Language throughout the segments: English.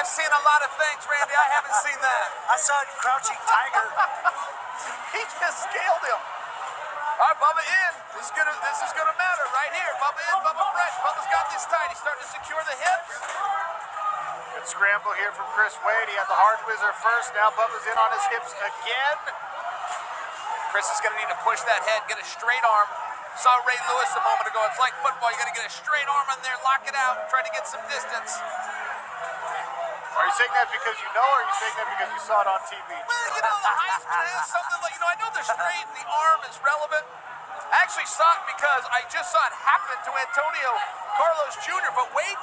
I've seen a lot of things, Randy. I haven't seen that. I saw a crouching tiger. He just scaled him. All right, Bubba in. This is gonna matter right here. Bubba in, Bubba fresh. Bubba's got this tight. He's starting to secure the hips. Good scramble here from Chris Wade. He had the hard whizzer first. Now Bubba's in on his hips again. Chris is gonna need to push that head, get a straight arm. Saw Ray Lewis a moment ago. It's like football. You gotta get a straight arm on there, lock it out, try to get some distance. Are you saying that because you know, or are you saying that because you saw it on TV? Well, you know, the Heisman is something like, I know the straight and the arm is relevant. I actually saw it because I just saw it happen to Antonio Carlos Jr., but Wade,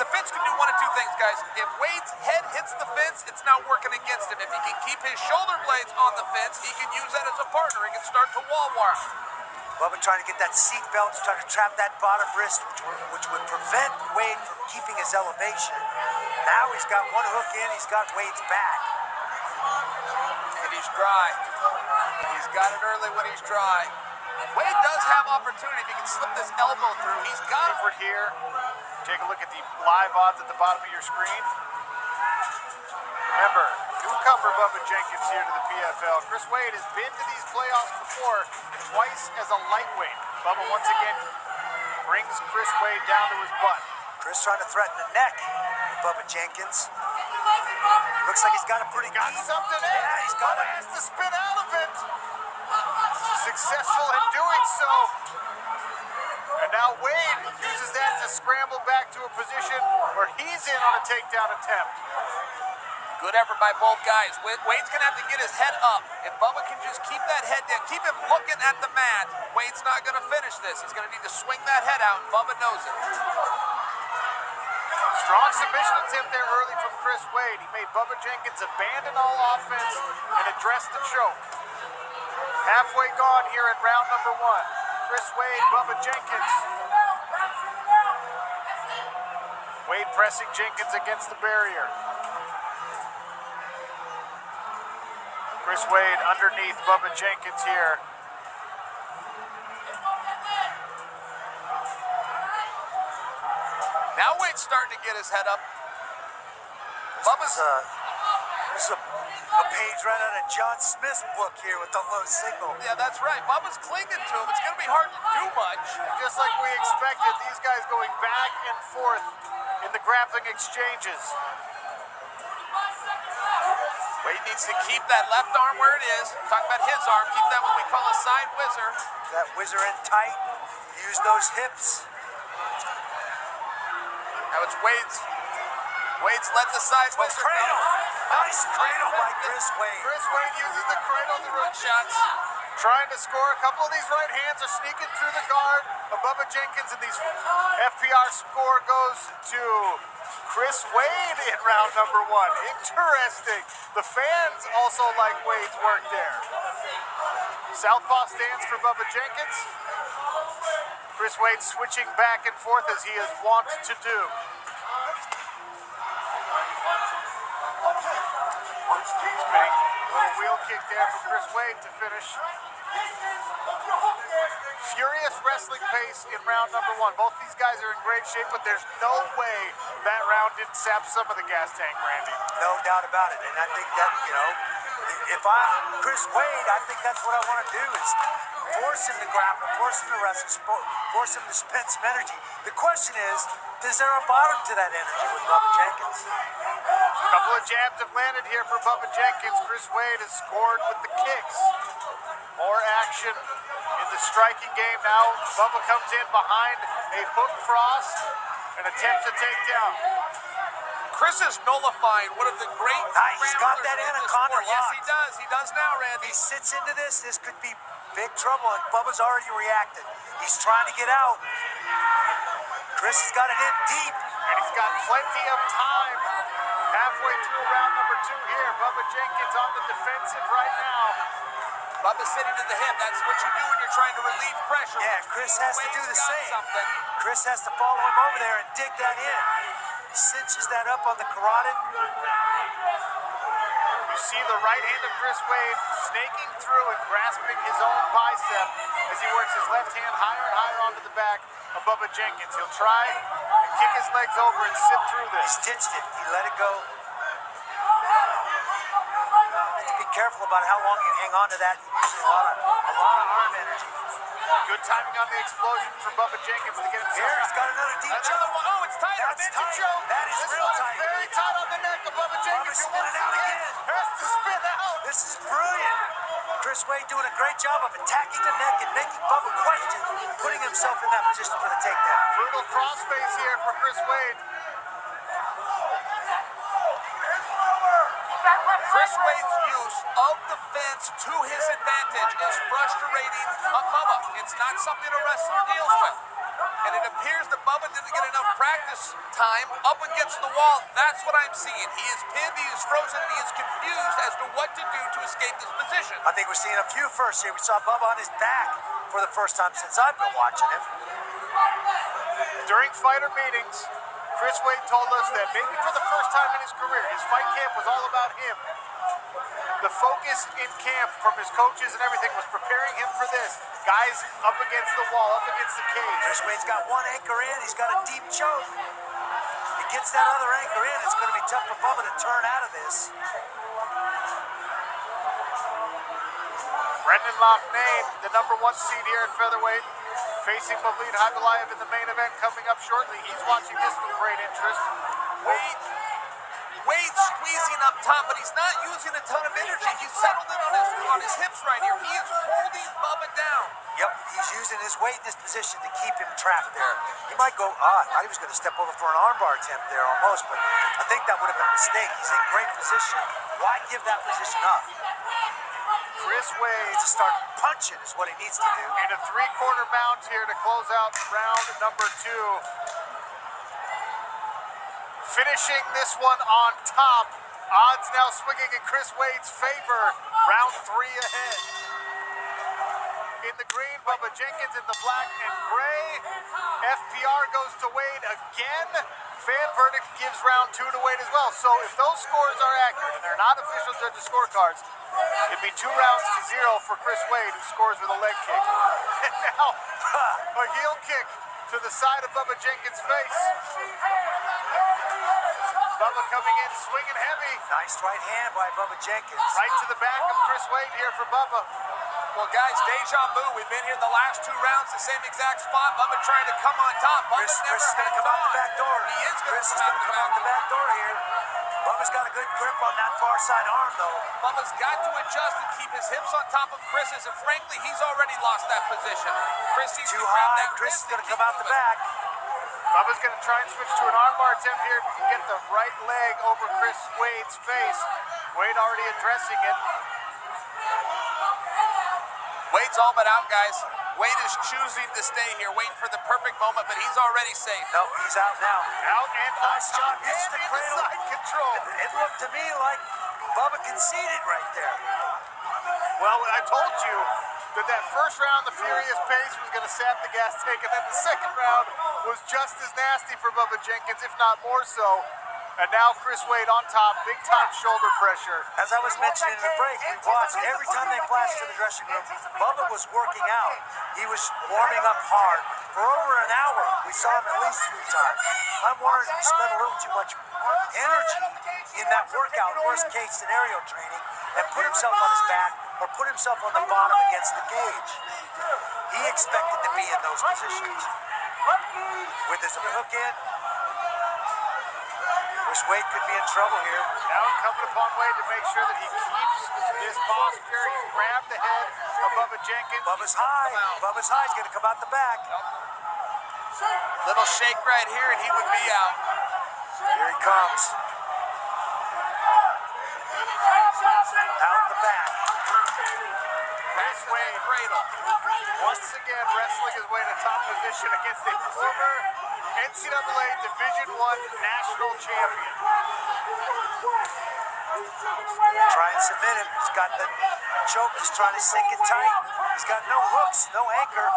the fence can do one of two things, guys. If Wade's head hits the fence, it's not working against him. If he can keep his shoulder blades on the fence, he can use that as a partner. He can start to wall warm. Bubba trying to get that seat belt, trying to trap that bottom wrist, which would prevent Wade from keeping his elevation. Now he's got one hook in, he's got Wade's back. And he's dry. He's got it early when he's dry. Wade does have opportunity. If he can slip this elbow through, he's got it. Here. Take a look at the live odds at the bottom of your screen. Remember, newcomer Bunba Jenkins here to the PFL. Chris Wade has been to these playoffs before, twice as a lightweight. Bubba once again brings Chris Wade down to his butt. Chris trying to threaten the neck, Bunba Jenkins. Looks like he's got a pretty got something in. Yeah, he's got it. Has to spin out of it. Successful in doing so. And now Wade uses that to scramble back to a position where he's in on a takedown attempt. Good effort by both guys. Wade's going to have to get his head up. If Bubba can just keep that head down, keep him looking at the mat, Wade's not going to finish this. He's going to need to swing that head out, and Bubba knows it. Strong submission attempt there early from Chris Wade. He made Bunba Jenkins abandon all offense and address the choke. Halfway gone here in round number one. Chris Wade, Bunba Jenkins. Wade pressing Jenkins against the barrier. Chris Wade underneath Bunba Jenkins here. Now Wade's starting to get his head up. Bubba's this is a page right out of John Smith's book here with the low signal. Yeah, that's right. Bubba's clinging to him. It's going to be hard to do much. Just like we expected, these guys going back and forth in the grappling exchanges. Wade needs to keep that left arm where it is. Talk about his arm. Keep that what we call a side whizzer. That whizzer in tight. Use those hips. Now it's Wade's. Wade's let the side whizzer cradle. go. Nice cradle by Chris Wade. Chris Wade uses the cradle to run shots. Trying to score. A couple of these right hands are sneaking through the guard of Bunba Jenkins, and these FPR score goes to Chris Wade in round number one. Interesting. The fans also like Wade's work there. Southpaw stance for Bunba Jenkins. Chris Wade switching back and forth as he is wont to do. Spinning little wheel kick there from Chris Wade to finish. Furious wrestling pace in round number one. Both these guys are in great shape, but there's no way that round didn't sap some of the gas tank, Randy. No doubt about it. And I think that, if I'm Chris Wade, I think that's what I want to do is force him to grapple, force him to wrestle, force him to spend some energy. The question is there a bottom to that energy with Bunba Jenkins? A couple of jabs have landed here for Bunba Jenkins. Chris Wade has scored with the kicks. More action in the striking game now. Bunba comes in behind a hook cross and attempts a takedown. Chris is nullifying one of the great He's got that anaconda locked. Yes, he does. He does now, Randy. He sits into this could be big trouble, and Bubba's already reacted. He's trying to get out. Chris has got it in deep. And he's got plenty of time. Halfway through round number two here. Bunba Jenkins on the defensive right now. Bubba's sitting to the hip. That's what you do when you're trying to relieve pressure. Yeah, Chris has to do the same. Something. Chris has to follow him over there and dig that in. Cinches that up on the carotid. You see the right hand of Chris Wade snaking through and grasping his own bicep as he works his left hand higher and higher onto the back of Bunba Jenkins. He'll try and kick his legs over and sit through this. He stitched it. He let it go. You have to be careful about how long you hang on to that. You're using a lot of arm energy. Good timing on the explosion from Bunba Jenkins to get himself. Here, he's got another deep choke. Another one. Oh, it's tight. That's tight. Choke. That is This real one's tight. very tight on the neck of Bunba Jenkins. Bunba's spinning out again. Has to spin out. This is brilliant. Chris Wade doing a great job of attacking the neck and making Bunba question, putting himself in that position for the takedown. Brutal crossface here for Chris Wade. Chris Wade's use of the fence to his advantage is frustrating Bunba. It's not something a wrestler deals with. And it appears that Bunba didn't get enough practice time up against the wall. That's what I'm seeing. He is pinned, he is frozen, he is confused as to what to do to escape this position. I think we're seeing a few firsts here. We saw Bunba on his back for the first time since I've been watching him. During fighter meetings, Chris Wade told us that maybe for the first time in his career, his fight camp was all about him. The focus in camp from his coaches and everything was preparing him for this. Guys up against the wall, up against the cage. Chris Wade's got one anchor in. He's got a deep choke. He gets that other anchor in. It's going to be tough for Bunba to turn out of this. Brendan Loughnane, the #1 seed here in featherweight, facing Mavlid Khaibulaev in the main event coming up shortly. He's watching this with great interest. Wade's squeezing up top, but he's not using a ton of energy. He's settled in on his hips right here. He is holding Bunba down. Yep, he's using his weight in this position to keep him trapped there. He might go, I thought he was going to step over for an armbar attempt there almost, but I think that would have been a mistake. He's in great position. Why give that position up? Chris Wade He needs to start punching is what he needs to do. in a three-quarter mount here to close out round number 2. Finishing this one on top. Odds now swinging in Chris Wade's favor. Round 3 ahead. In the green, Bunba Jenkins in the black and gray. FPR goes to Wade again. Fan verdict gives round 2 to Wade as well. So if those scores are accurate, and they're not official judges' scorecards, it'd be 2 rounds to 0 for Chris Wade, who scores with a leg kick. And now, a heel kick to the side of Bunba Jenkins' face. Bunba coming in swinging heavy. Nice right hand by Bunba Jenkins. Right to the back of Chris Wade here for Bunba. Well, guys, deja vu. We've been here the last 2 rounds, the same exact spot. Bunba trying to come on top. Chris is going to come out the back door. He is going Chris to is going to come out the back door here. Bunba's got a good grip on that far side arm, though. Bunba's got to adjust and keep his hips on top of Chris's, and frankly, he's already lost that position. Chris needs Too to grab high. that Chris wrist is going and to come keep out the moving. back. Bunba's going to try and switch to an armbar attempt here if he can get the right leg over Chris Wade's face. Wade already addressing it. Wade's all but out, guys. Wade is choosing to stay here, waiting for the perfect moment, but he's already safe. No, he's out now. Out and on Nice job. top Uses and the into cradle. side control. It looked to me like Bunba conceded right there. Well, I told you that first round, the furious pace was going to sap the gas tank, and then the second round was just as nasty for Bunba Jenkins, if not more so. And now Chris Wade on top, big-time shoulder pressure. As I was mentioning in the break, we watched every time they flashed to the dressing room, Bunba was working out. He was warming up hard. For over an hour, we saw him at least 3 times. I'm wondering if he spent a little too much energy in that workout, worst-case scenario training, and put himself on his back or put himself on the bottom against the cage. He expected to be in those positions. With his hook in, Chris Wade could be in trouble here. Now incumbent upon Wade to make sure that he keeps his posture. He's grabbed the head of Bunba Jenkins. Bubba's high. Bubba's high. He's going to come out the back. Little shake right here, and he would be out. Here he comes. Out the back. Chris Wade, Cradle. once again wrestling his way to top position against a former NCAA Division I national champion. Try and submit him. He's got the choke. He's trying to sink it tight. He's got no hooks, no anchor.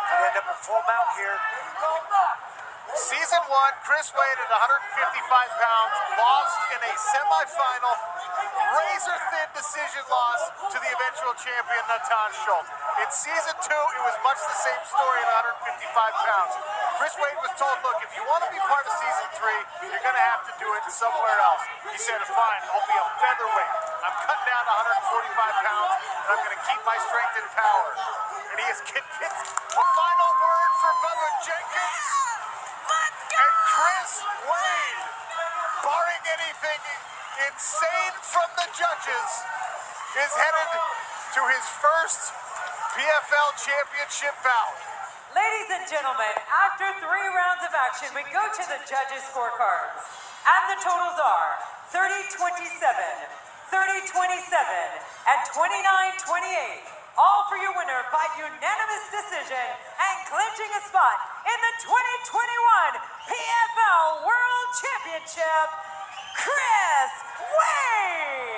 Could end up a full mount here. Season 1, Chris Wade at 155 pounds, lost in a semifinal, razor-thin decision loss to the eventual champion, Natan Schultz. In Season 2, it was much the same story at 155 pounds. Chris Wade was told, look, if you want to be part of Season 3, you're going to have to do it somewhere else. He said, fine, I'll be a featherweight. I'm cutting down to 145 pounds, and I'm going to keep my strength and power. And he is convinced. A final word for Bunba Jenkins. And Chris Wade, barring anything insane from the judges, is headed to his first PFL championship bout. Ladies and gentlemen, after 3 rounds of action, we go to the judges' scorecards. And the totals are 30-27, 30-27, and 29-28. All for your winner by unanimous decision and clinching a spot in the 2021 PFL World Championship, Chris Wade!